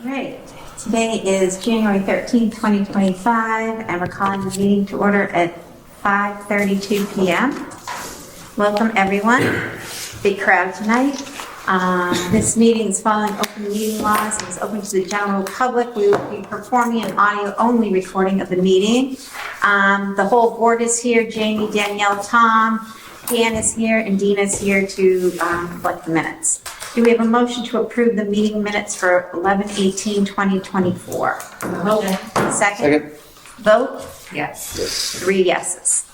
All right. Today is January 13th, 2025, and we're calling the meeting to order at 5:32 p.m. Welcome, everyone. Big crowd tonight. This meeting is following open meeting laws and is open to the general public. We will be performing an audio-only recording of the meeting. The whole board is here. Jamie, Danielle, Tom, Dan is here, and Dina is here to collect the minutes. Do we have a motion to approve the meeting minutes for 11/18/2024? Second. Vote? Yes. 3 yeses.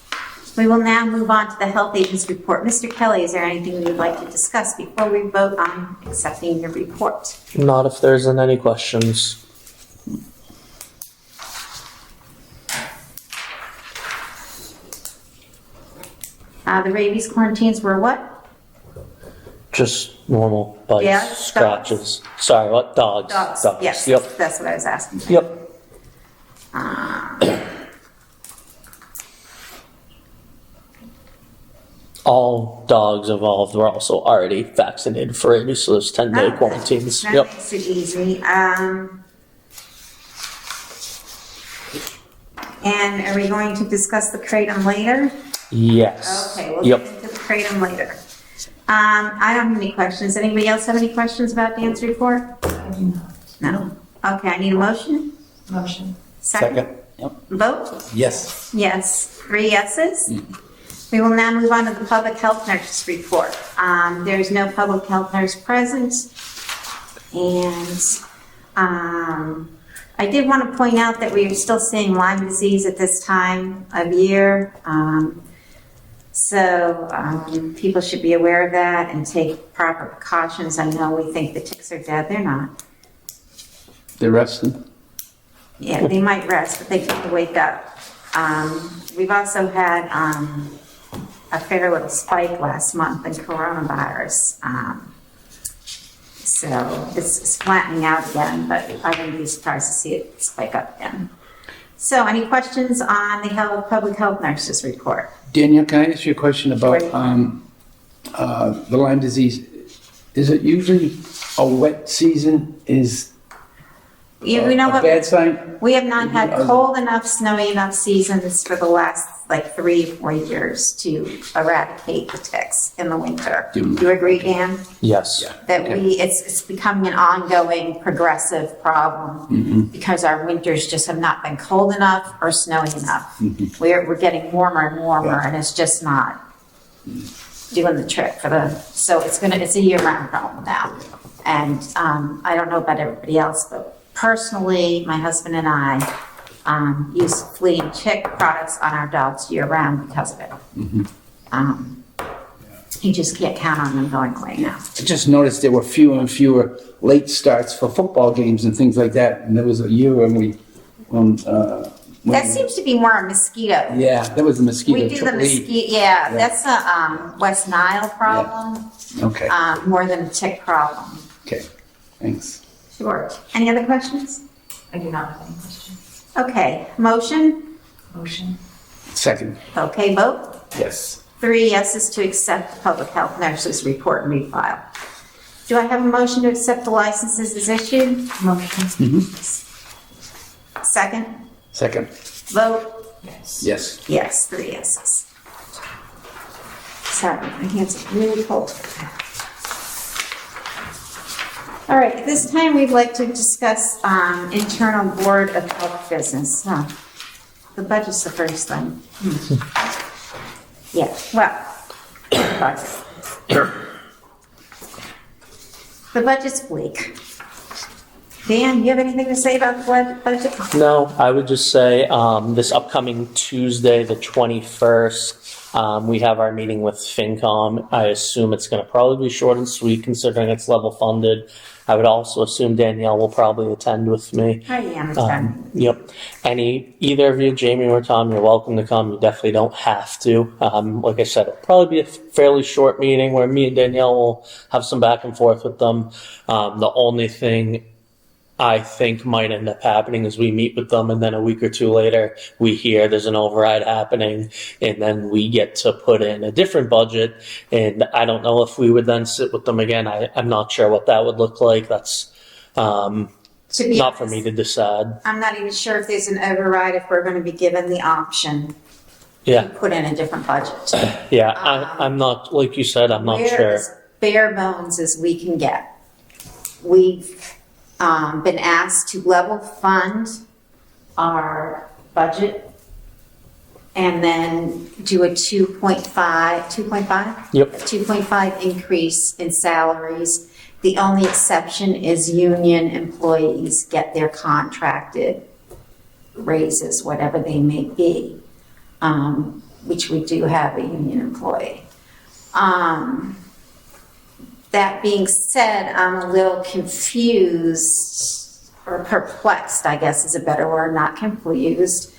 We will now move on to the health agent's report. Mr. Kelly, is there anything you'd like to discuss before we vote on accepting your report? Not if there isn't any questions. The rabies quarantines were what? Just normal bites, Yeah, scratches. Sorry, what? Dogs. Dogs. Yes, Yep. that's what I was asking. Yep. All dogs involved were also already vaccinated for rabies, so there's 10-day quarantines. That Yep. makes it easy. And are we going to discuss the kratom later? Yes. Okay, we'll Yep. get into the kratom later. I don't have any questions. Anybody else have any questions about Dan's report? I do not. No. Okay, I need a motion. Motion. Second. Yep. Vote? Yes. Yes. 3 yeses. We will now move on to the public health nurse's report. There is no public health nurse present. And I did want to point out that we are still seeing Lyme disease at this time of year. So people should be aware of that and take proper precautions. I know we think the ticks are dead. They're not. They're resting. Yeah, they might rest, but they need to wake up. We've also had a fair little spike last month in coronavirus. So it's flattening out again, but I wouldn't be surprised to see it spike up again. So any questions on the public health nurses report? Danielle, can I ask you a question about the Lyme disease? Is it usually a wet season? Is You know a what? bad sign? We have not had cold enough, snowy enough seasons for the last 3 or 4 years to eradicate the ticks in the winter. Do you agree, Dan? Yes. That Okay. it's becoming an ongoing progressive problem because our winters just have not been cold enough or snowy enough. We're getting warmer and warmer, and it's just not doing the trick so it's a year-round problem now. And I don't know about everybody else, but personally, my husband and I use flea and tick products on our dogs year-round because of it. You just can't count on them going away now. I just noticed there were fewer and fewer late starts for football games and things like that. And there was a year when That seems to be more a mosquito. yeah, there was a mosquito. We do the triple E. mosquito, yeah, that's a West Nile problem, Okay. more than a tick problem. Okay. Thanks. Sure. Any other questions? I do not have any questions. Okay, motion? Motion. Second. Okay, vote? Yes. 3 yeses to accept the public health nurse's report and refile. Do I have a motion to accept the licenses as issued? Motion. Second? Second. Vote? Yes. Yes. Yes, 3 yeses. Sorry, my hands are really cold. All right, at this time, we'd like to discuss internal board of health business. The budget's the first thing. Yeah, well, budget. The budget's bleak. Dan, you have anything to say about the budget? No, I would just say this upcoming Tuesday, the 21st, we have our meeting with FinCom. I assume it's going to probably be short and sweet considering it's level funded. I would also assume Danielle will probably attend with me. I am attending. Yep. Either of you, Jamie or Tom, you're welcome to come. You definitely don't have to. Like I said, it'll probably be a fairly short meeting where me and Danielle will have some back and forth with them. The only thing I think might end up happening is we meet with them and then a week or two later we hear there's an override happening and then we get to put in a different budget, and I don't know if we would then sit with them again. I'm not sure what that would look like. That's To be not for honest, me to decide. I'm not even sure if there's an override, if we're gonna be given the option to Yeah, put in a different budget. yeah. I'm not, like you said, I'm not We're sure. as bare bones as we can get. We've been asked to level fund our budget and then do a 2.5? Yep. 2.5 increase in salaries. The only exception is union employees get their contracted raises, whatever they may be, which we do have a union employee. That being said, I'm a little confused, or perplexed, I guess is a better word, not confused,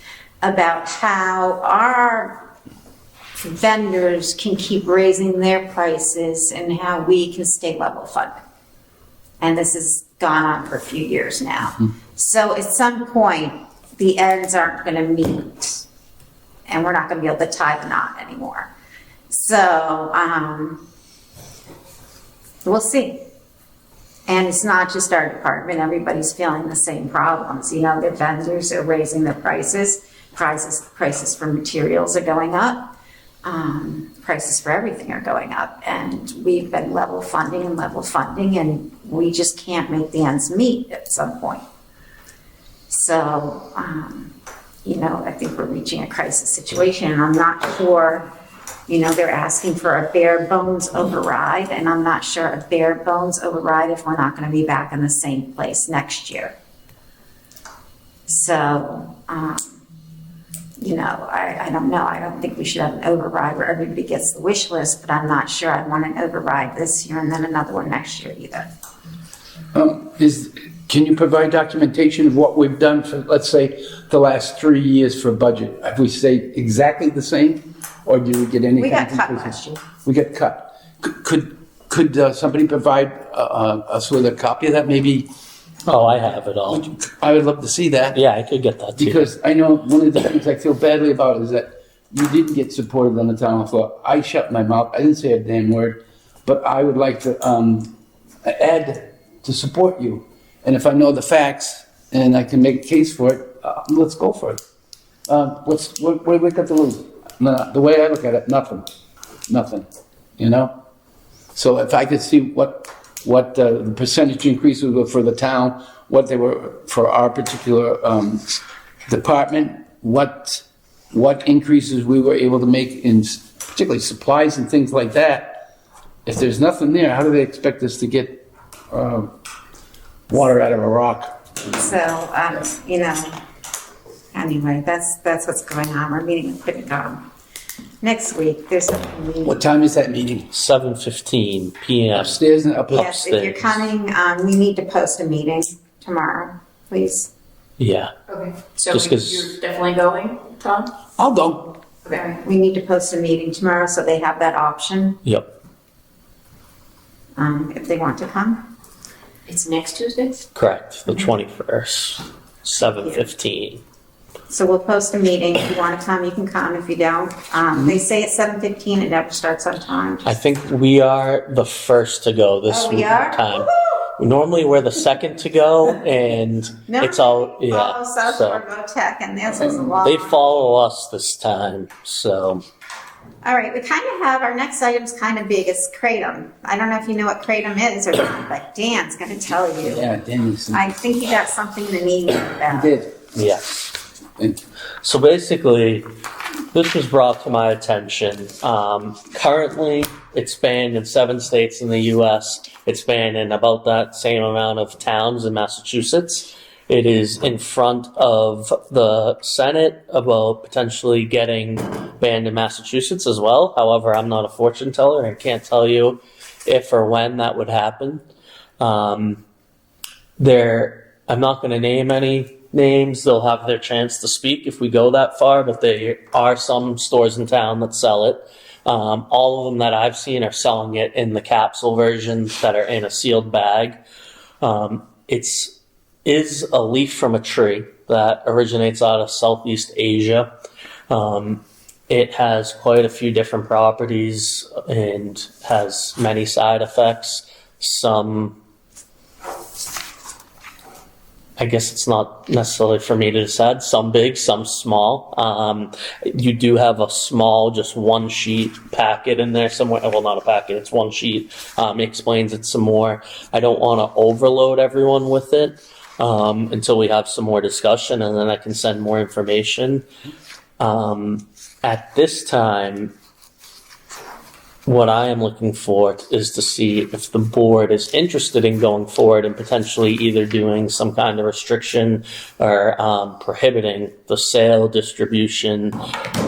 about how our vendors can keep raising their prices and how we can stay level funded. And this has gone on for a few years now. So at some point, the ends aren't going to meet, and we're not going to be able to tie the knot anymore. So, we'll see. And it's not just our department, everybody's feeling the same problems. You know, the vendors are raising their prices for materials are going up, prices for everything are going up. And we've been level funding, and we just can't make the ends meet at some point. So, you know, I think we're reaching a crisis situation, and I'm not sure. You know, they're asking for a bare bones override, and I'm not sure a bare bones override if we're not going to be back in the same place next year. So, you know, I don't know. I don't think we should have an override where everybody gets the wish list, but I'm not sure I want an override this year and then another one next year either. Can you provide documentation of what we've done for, let's say, the last 3 years for budget? Have we stayed exactly the same, or do we get any? We got kind of cut increases? last year. We got cut. Could somebody provide us with a copy of that? Maybe Oh, I have it all. I would love to see that. Yeah, I could get that too. Because I know one of the things I feel badly about is that you didn't get supported on the town floor. I shut my mouth. I didn't say a damn word, but I would like to add to support you. And if I know the facts and I can make a case for it, let's go for it. What do we got to lose? No, the way I look at it, nothing. You know. So if I could see what the percentage increases were for the town, what they were for our particular department, what increases we were able to make in particularly supplies and things like that. If there's nothing there, how do they expect us to get water out of a rock? So, you know, anyway, that's what's going on. We're meeting with FinCom next week. There's a meeting. What time is that meeting? 7:15 p.m. Upstairs and up? Yes, if you're coming, we need to post a meeting tomorrow, please. Yeah. Okay. So Just 'cause- you're definitely going, Tom? I'll go. Okay. We need to post a meeting tomorrow so they have that option, Yep. if they want to come. It's next Tuesday? Correct. The 21st. 7:15. So we'll post a meeting. If you want to come, you can come. If you don't, they say it's 7:15. It never starts on time. I think we are the first to go this Oh, we are? time. Normally we're the second to go, and No, it's all yeah. Oh, South So Florida Tech, and this is a lot. they follow us this time. So All right, we kind of have, our next item's kind of big. It's Kratom. I don't know if you know what Kratom is or not, but Dan's going to tell you. Yeah, Danny's. I think he got something in an email about He it. did. yes. And So basically, this was brought to my attention. Currently, it's banned in 7 states in the U.S. It's banned in about that same amount of towns in Massachusetts. It is in front of the Senate about potentially getting banned in Massachusetts as well. However, I'm not a fortune teller and can't tell you if or when that would happen. I'm not going to name any names. They'll have their chance to speak if we go that far, but there are some stores in town that sell it. All of them that I've seen are selling it in the capsule versions that are in a sealed bag. Is a leaf from a tree that originates out of Southeast Asia. It has quite a few different properties and has many side effects. Some I guess it's not necessarily for me to decide. Some big, some small. You do have a small, just one sheet packet in there somewhere. Well, not a packet, it's one sheet. It explains it some more. I don't want to overload everyone with it until we have some more discussion, and then I can send more information. At this time, what I am looking for is to see if the board is interested in going forward and potentially either doing some kind of restriction or prohibiting the sale, distribution,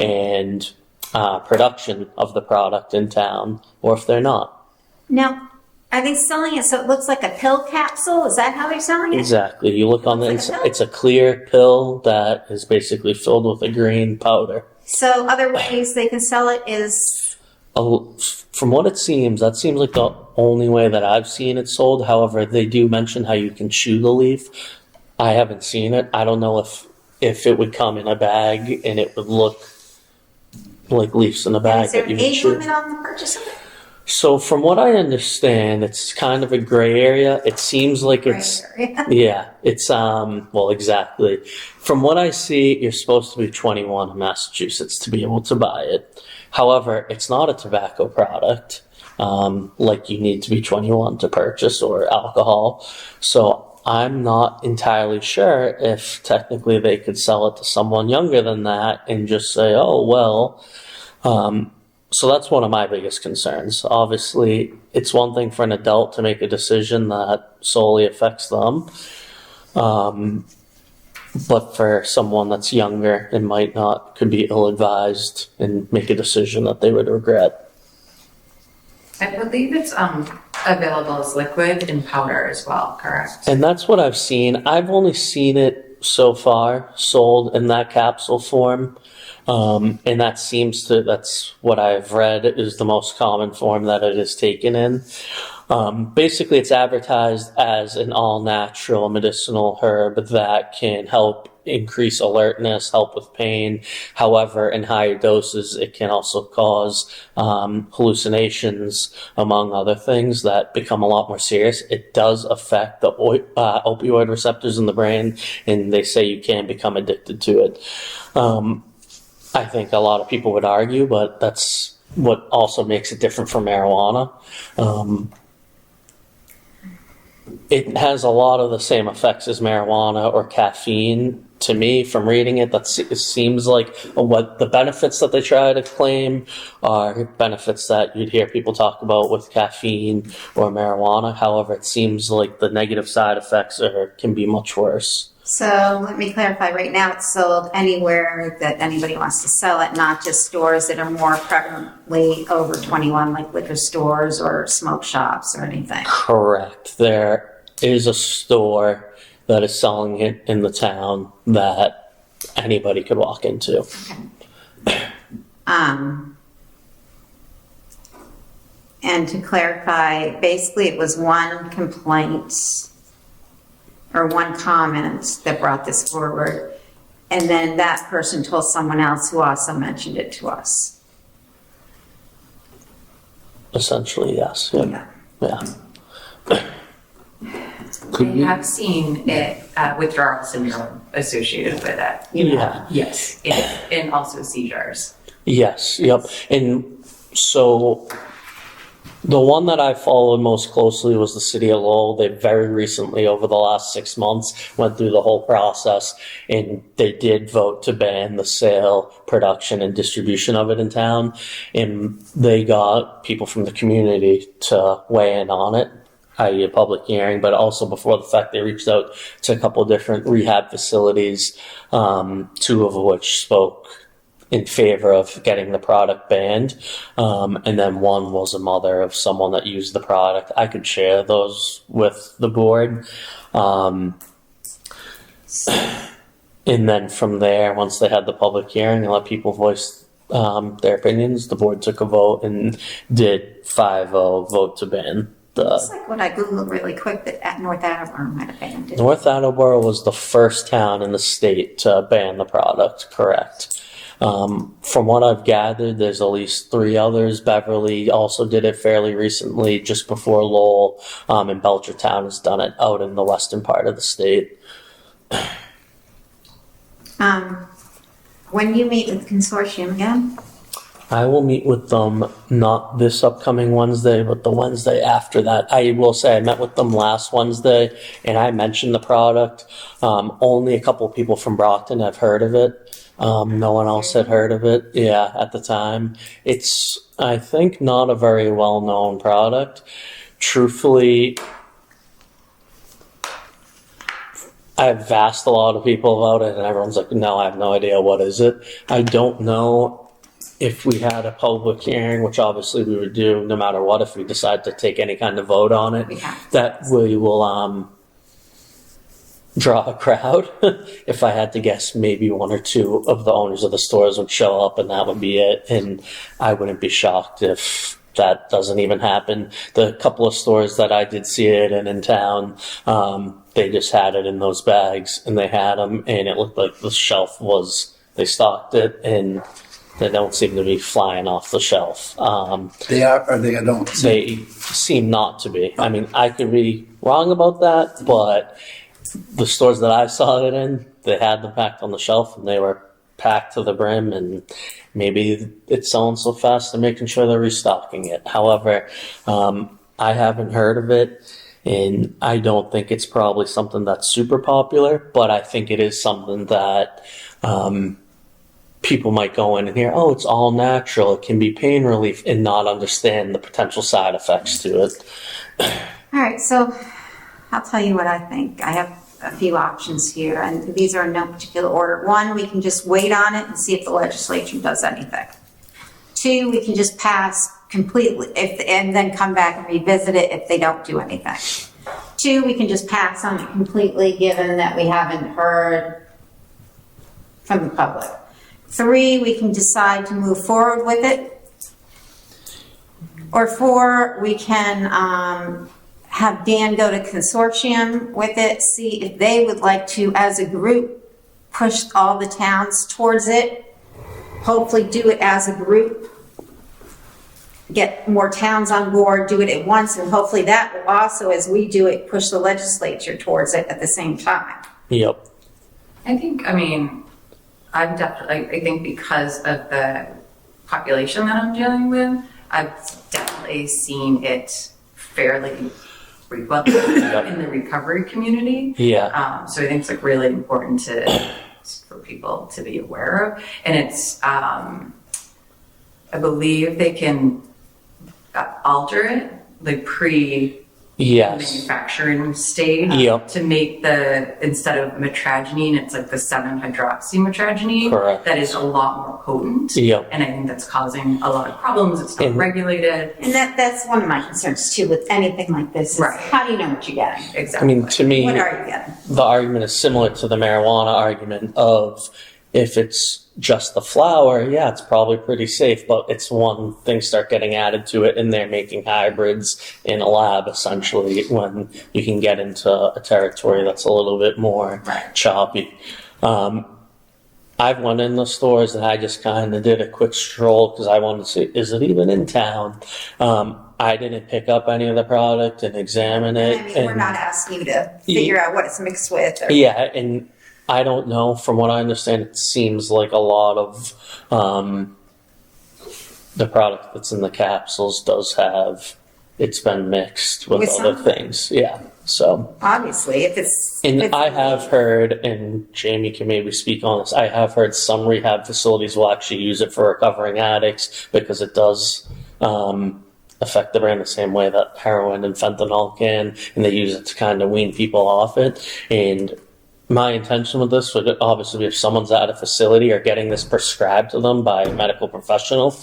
and production of the product in town, or if they're not. Now, are they selling it so it looks like a pill capsule? Is that how they're selling it? Exactly. You look on the Looks like a inside, it's a clear pill that is basically filled with a green powder. So other ways they can sell it is... From what it seems, that seems like the only way that I've seen it sold. However, they do mention how you can chew the leaf. I haven't seen it. I don't know if it would come in a bag and it would look like leaves in a bag Is there that an you can age chew. limit on the purchase of it? So from what I understand, it's kind of a gray area. It seems like it's Gray area. yeah, it's well, exactly. From what I see, you're supposed to be 21 in Massachusetts to be able to buy it. However, it's not a tobacco product. Like you need to be 21 to purchase, or alcohol. So I'm not entirely sure if technically they could sell it to someone younger than that and just say, oh, well, so that's one of my biggest concerns. Obviously, it's one thing for an adult to make a decision that solely affects them. But for someone that's younger and could be ill-advised and make a decision that they would regret. I believe it's available as liquid and powder as well, correct? And that's what I've seen. I've only seen it so far sold in that capsule form. And that's what I've read is the most common form that it is taken in. Basically, it's advertised as an all-natural medicinal herb that can help increase alertness, help with pain. However, in higher doses, it can also cause hallucinations, among other things that become a lot more serious. It does affect the opioid receptors in the brain, and they say you can become addicted to it. I think a lot of people would argue, but that's what also makes it different from marijuana. It has a lot of the same effects as marijuana or caffeine. To me, from reading it, it seems like what the benefits that they try to claim are benefits that you'd hear people talk about with caffeine or marijuana. However, it seems like the negative side effects can be much worse. So let me clarify, right now it's sold anywhere that anybody wants to sell it, not just stores that are more prevalently over 21, like liquor stores or smoke shops or anything. Correct. There is a store that is selling it in the town that anybody could walk into. And to clarify, basically it was one complaint or one comment that brought this forward, and then that person told someone else who also mentioned it to us. Essentially, yes. Yep. Yeah. I have seen it, withdrawal syndrome associated with it. Yeah. Yes, and also seizures. Yes. Yep. And so the one that I followed most closely was the city of Lowell. They very recently, over the last 6 months, went through the whole process, and they did vote to ban the sale, production, and distribution of it in town. And they got people from the community to weigh in on it, i.e. a public hearing, but also before the fact, they reached out to a couple of different rehab facilities, two of which spoke in favor of getting the product banned. And then one was a mother of someone that used the product. I could share those with the board. And then from there, once they had the public hearing and let people voice their opinions, the board took a vote and did 5-0 vote to ban. It's like what I Googled really quick, that at North Attleboro might have banned it. North Attleboro was the first town in the state to ban the product, correct. From what I've gathered, there's at least 3 others. Beverly also did it fairly recently, just before Lowell, and Belchertown has done it out in the western part of the state. When you meet with the consortium again? I will meet with them not this upcoming Wednesday, but the Wednesday after that. I will say I met with them last Wednesday and I mentioned the product. Only a couple of people from Brockton have heard of it. No one else had heard of it. Yeah, at the time. It's, I think, not a very well known product. Truthfully, I've asked a lot of people about it and everyone's like, no, I have no idea what is it. I don't know if we had a public hearing, which obviously we would do no matter what, if we decide to take any kind of vote on it, We have. that we will draw a crowd. If I had to guess, maybe one or two of the owners of the stores would show up and that would be it. And I wouldn't be shocked if that doesn't even happen. The couple of stores that I did see it in town, they just had it in those bags and they had them and it looked like the shelf was, they stocked it and they don't seem to be flying off the shelf. They are, or they don't. They seem not to be. I mean, I could be wrong about that, but the stores that I saw it in, they had them packed on the shelf and they were packed to the brim, and maybe it's selling so fast they're making sure they're restocking it. However, I haven't heard of it, and I don't think it's probably something that's super popular, but I think it is something that people might go in and hear, oh, it's all natural, it can be pain relief, and not understand the potential side effects to it. All right, so I'll tell you what I think. I have a few options here, and these are in no particular order. One, we can just wait on it and see if the legislature does anything. Two, we can just pass completely and then come back and revisit it if they don't do anything. Two, we can just pass on it completely given that we haven't heard from the public. Three, we can decide to move forward with it. Or four, we can have Dan go to consortium with it, see if they would like to, as a group, push all the towns towards it. Hopefully do it as a group. Get more towns on board, do it at once, and hopefully that will also, as we do it, push the legislature towards it at the same time. Yep. I think, I'm definitely, I think because of the population that I'm dealing with, I've definitely seen it fairly frequently in the recovery community. Yeah. So I think it's like really important for people to be aware of. And it's, I believe they can alter it, like Yes. manufacturing stage Yep. to make instead of metragenine, it's like the 7-hydroxymetragenine. Correct. That is a lot more potent. Yep. And I think that's causing a lot of problems. It's not regulated. And that's one of my concerns too with anything like this. Is Right. How do you know what you're getting? I Exactly. mean, to me, What are you getting? the argument is similar to the marijuana argument of if it's just the flower, yeah, it's probably pretty safe, but it's one thing start getting added to it and they're making hybrids in a lab essentially when you can get into a territory that's a little bit more Right. choppy. I've went in the stores and I just kind of did a quick stroll because I wanted to see, is it even in town? I didn't pick up any of the product and examine it. I mean, we're and- not asking you to figure out what it's mixed with. Or, yeah, and I don't know. From what I understand, it seems like a lot of the product that's in the capsules does have, it's been mixed with With other something. things. Yeah, so. obviously, if it's. And if I have heard, and Jamie can maybe speak on this, I have heard some rehab facilities will actually use it for recovering addicts because it does affect the brain the same way that heroin and fentanyl can, and they use it to kind of wean people off it. And my intention with this would obviously be if someone's at a facility or getting this prescribed to them by a medical professional,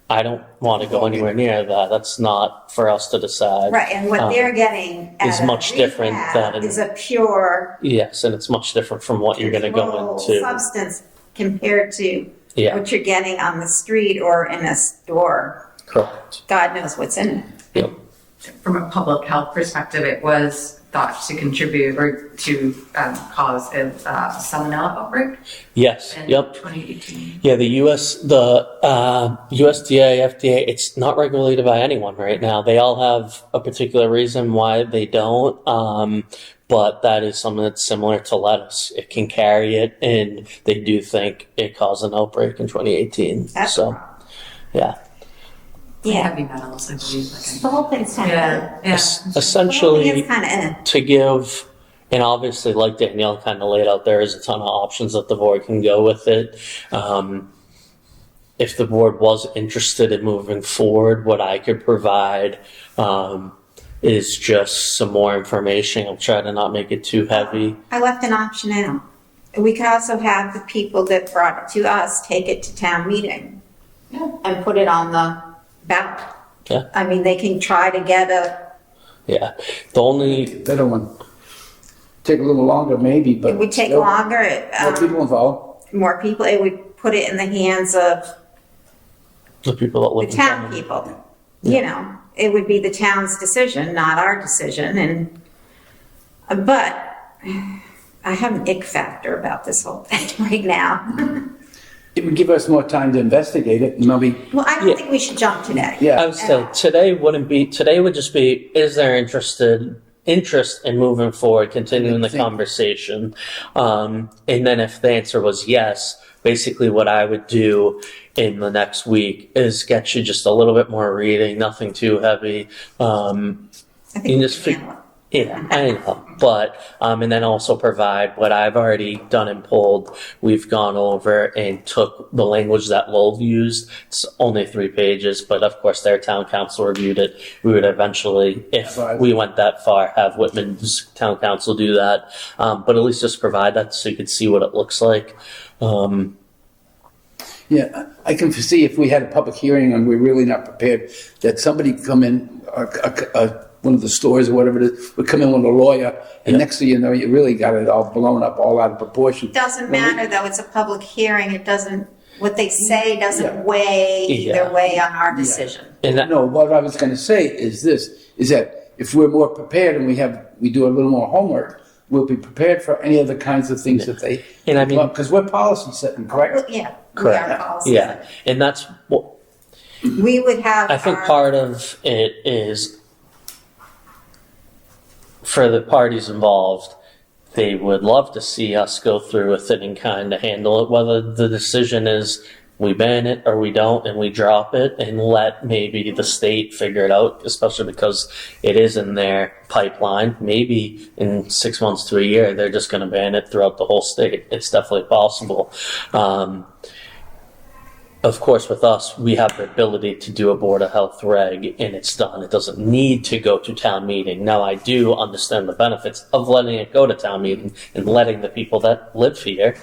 I don't want to go anywhere near that. That's not for us to decide. Right, and what they're getting is at much a different rehab than- is a pure Yes, and it's much different from what you're going to go controlled into. substance compared to Yeah. what you're getting on the street or in a store. Correct. God knows what's in it. Yep. From a public health perspective, it was thought to contribute or to cause a salmonella outbreak Yes. in Yep. 2018. Yeah, the USDA, FDA, it's not regulated by anyone right now. They all have a particular reason why they don't. but that is something that's similar to lettuce. It can carry it, and they do think it caused an outbreak in 2018. That's So, yeah. Yeah. Heavy metals, I believe. The whole thing's kind Yeah, yeah. Essentially, it's kind of to give, and obviously, like Danielle kind of laid out, there is a ton of options that the board can go with it. If the board was interested in moving forward, what I could provide is just some more information. I'll try to not make it too heavy. I left an option out. We could also have the people that brought it to us take it to town meeting. Yeah. And put it on the ballot. Yeah. I mean, they can try to get Yeah. The only, Better one. Take a little longer, maybe, but. it would take still, longer, More people involved. more people, it would put it in the hands of the people that the live in town town. people. You know, it would be the town's decision, not our decision, but I have an ick factor about this whole thing right now. It would give us more time to investigate it, and maybe, Well, I don't Yeah. think we should jump today. yeah. I would say today would just be, is there interest in moving forward, continuing the conversation? And then if the answer was yes, basically what I would do in the next week is get you just a little bit more reading, nothing too heavy. I think You we just can handle it. Yeah, I know. But, and then also provide what I've already done and pulled. We've gone over and took the language that Lowell used. It's only 3 pages, but of course their town council reviewed it. We would eventually, if we went that far, have Whitman's town council do that. But at least just provide that so you could see what it looks like. Yeah, I can see if we had a public hearing and we're really not prepared, that somebody come in, one of the stores or whatever it is, would come in with a lawyer, and next thing you know, you really got it all blown up, all out of proportion. It doesn't matter though, it's a public hearing, it doesn't, what they say doesn't weigh either way on our decision. And that, No, what I was gonna say is this, is that if we're more prepared and we do a little more homework, we'll be prepared for any other kinds of things that they. And I mean- Because we're policy setting, correct? Well, yeah, we correct. are policy. Yeah. And that's what, We would have I think our- part of it is for the parties involved, they would love to see us go through with it and kind of handle it, whether the decision is we ban it or we don't and we drop it and let maybe the state figure it out, especially because it is in their pipeline. Maybe in 6 months to a year, they're just going to ban it throughout the whole state. It's definitely possible. Of course, with us, we have the ability to do a Board of Health reg, and it's done. It doesn't need to go to town meeting. Now, I do understand the benefits of letting it go to town meeting and letting the people that live here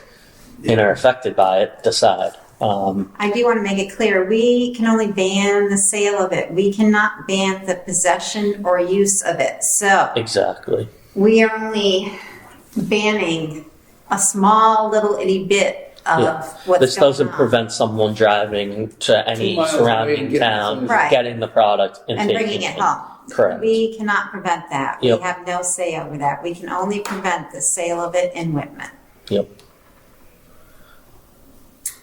and are affected by it decide. I do want to make it clear, we can only ban the sale of it. We cannot ban the possession or use of it. So Exactly. we are only banning a small little itty bit of what's This going doesn't on. prevent someone driving to any 2 miles away surrounding and getting town, it. Right. getting the product and And taking bringing it it. home. Correct. We cannot prevent that. Yep. We have no say over that. We can only prevent the sale of it in Whitman. Yep.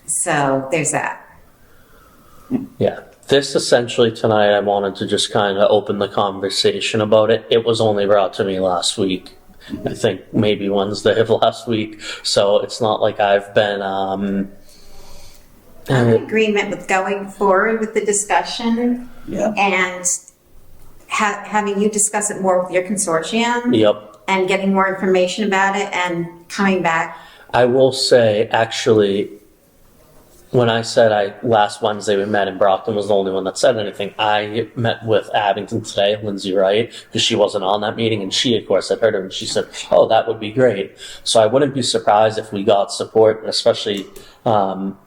So there's that. Yeah. This essentially tonight, I wanted to just kind of open the conversation about it. It was only brought to me last week. I think maybe Wednesday of last week. So it's not like I've been, I'm in agreement with going forward with the discussion Yeah. and having you discuss it more with your consortium yep. and getting more information about it and coming back. I will say, actually, when I said last Wednesday we met and Brockton was the only one that said anything, I met with Abington today, Lindsay Wright, because she wasn't on that meeting, and she, of course, had heard her, and she said, oh, that would be great. So I wouldn't be surprised if we got support, especially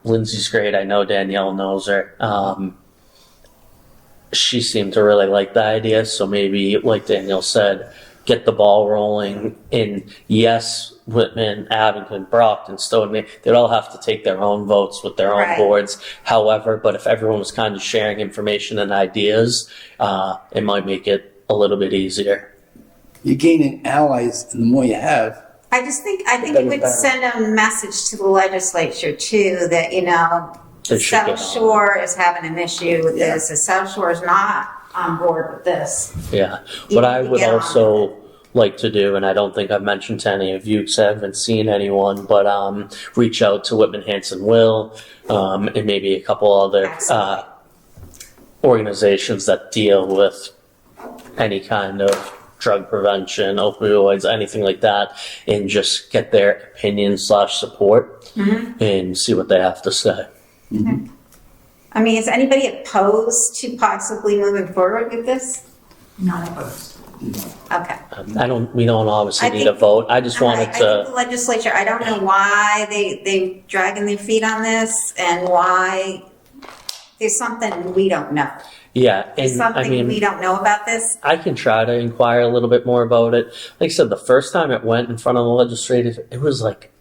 Lindsay's great. I know Danielle knows her. She seemed to really like the idea, so maybe, like Danielle said, get the ball rolling. And yes, Whitman, Abington, Brockton, Stoughton, they'd all have to take their own votes with their own Right. boards. However, but if everyone was kind of sharing information and ideas, it might make it a little bit easier. You're gaining allies, and the more you have, I think it would better. send a message to the legislature too, that, you know, They should get South on. Shore is having an issue with Yeah. this. The South Shore is not on board with this. Yeah. You What need I to would get on also like to do, and I don't think I've mentioned to any of you because I haven't seen anyone, but reach out to Whitman Hanson Will and maybe a couple other Absolutely. organizations that deal with any kind of drug prevention, opioids, anything like that, and just get their opinion / support and see what they have to say. I mean, is anybody opposed to possibly moving forward with this? Not opposed. Okay. We don't obviously I need a think- vote. I just wanted I think the to, legislature, I don't know why they dragging their feet on this and why there's something we don't know. yeah, There's and I something we mean, don't know about this. I can try to inquire a little bit more about it. Like I said, the first time it went in front of the legislative, it was like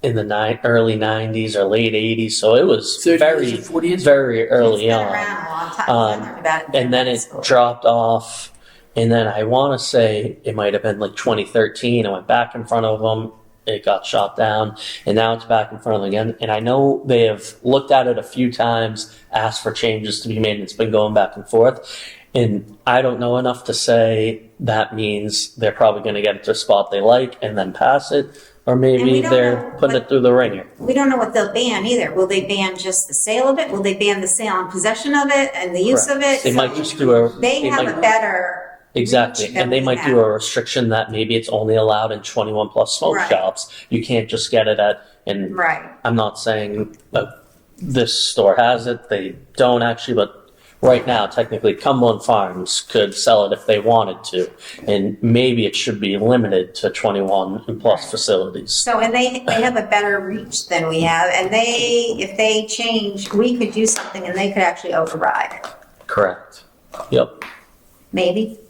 in the early 90s or late 80s, so it was 30 very, years or 40 years? very early It's been on. around a long time. I learned about it in And then high it school. dropped off. And then I want to say it might have been like 2013. I went back in front of them. It got shot down. And now it's back in front of them again. And I know they have looked at it a few times, asked for changes to be made, and it's been going back and forth. And I don't know enough to say that means they're probably going to get it to a spot they like and then pass it. Or And maybe we don't they're know putting what- it through the ringer. We don't know what they'll ban either. Will they ban just the sale of it? Will they ban the sale and possession of it and the use of it? They So might just do a. They have might- a better Exactly, reach than and they we might have. do a restriction that maybe it's only allowed in 21 plus smoke Right. shops. You can't just get it at, and Right. I'm not saying this store has it, they don't actually, but right now, technically, Cumberland Farms could sell it if they wanted to, and maybe it should be limited to 21 and plus facilities. So, and they have a better reach than we have, and if they change, we could do something and they could actually override it. Correct. Yep. Maybe?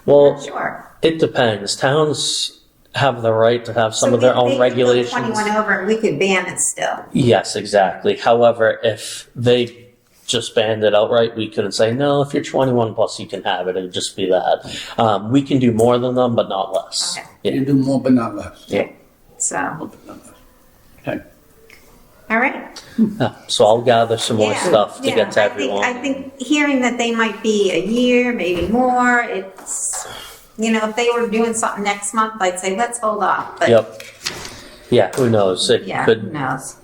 Well, Not sure. it depends. Towns have the right to have some So of their they own could go regulations. 21 over and we could ban it still. Yes, exactly. However, if they just banned it outright, we couldn't say, no, if you're 21 plus, you can have it. It would just be that. We can do more than them, but not less. Okay. Yeah. You do more but not less. Yeah. So, More but not less. Okay. all right. Yeah. So I'll gather some more Yeah, stuff to yeah. get to I everyone. think hearing that they might be a year, maybe more, it's, if they were doing something next month, I'd say, let's hold off. But Yep. Yeah, who knows? It yeah, who could. knows?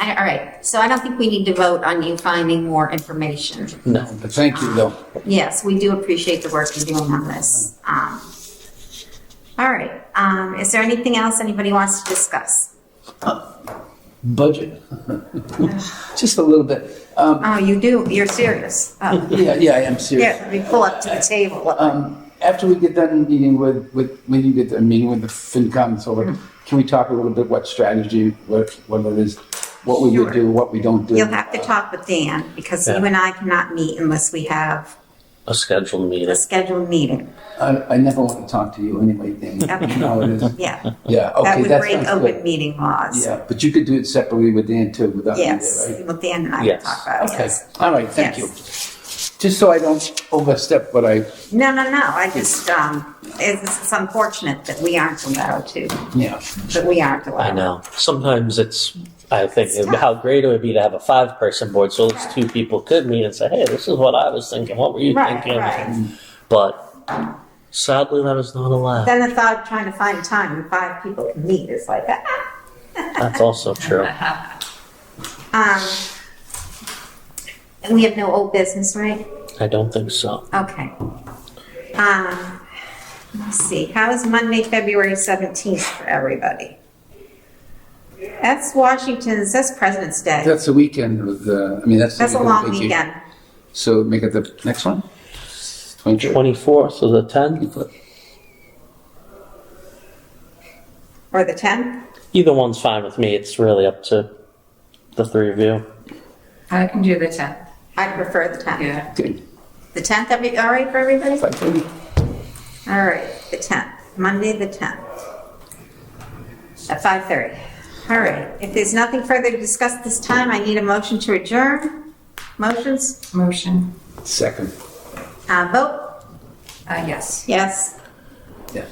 All right, so I don't think we need to vote on you finding more information. No. But thank you, though. Yes, we do appreciate the work you're doing on this. All right, is there anything else anybody wants to discuss? Budget. Just a little bit. Oh, you do, you're serious? Oh, Yeah, I am serious. yeah, we pull up to the table. After we get done meeting when you get done meeting with the FinCom and so on, can we talk a little bit what strategy, what it is, what we would do, what we don't do? You'll have to talk with Dan, because you Yeah. and I cannot meet unless we have A scheduled meeting. a scheduled meeting. I never want to talk to you anyway, Dan. Okay. You know how it is. Yeah, Yeah, that okay, would that break sounds open good. meeting laws. Yeah, but you could do it separately with Dan too, without me Yes, there, right? well, Dan and I will Yes. talk about it, Okay, yes. all right, thank Yes. you. Just so I don't overstep what I, No, I just, it's unfortunate that we aren't allowed to, yeah. that we aren't allowed. I know. Sometimes I think It's tough. how great it would be to have a 5-person board so those 2 people could meet and say, hey, this is what I was thinking. What were you Right, thinking? right. But sadly, that is not allowed. Then the thought of trying to find time when 5 people can meet is like, That's also true. and we have no old business, right? I don't think so. Okay. Let's see, how is Monday, February 17th for everybody? That's Washington's, that's President's Day. That's the weekend with the, that's. the That's a weekend long vacation. weekend. So make it the next one? 23rd? 24th or the 10th? Or the 10th? Either one's fine with me. It's really up to the 3 of you. I can do the 10th. I prefer the 10th. Yeah. Good. The 10th, all right for everybody? 5:30? All right, the 10th, Monday the 10th, at 5:30. All right, if there's nothing further to discuss this time, I need a motion to adjourn. Motions? Motion. Second. Vote? Yes. Yes. Yeah.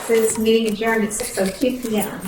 This meeting adjourned at 6:02 PM.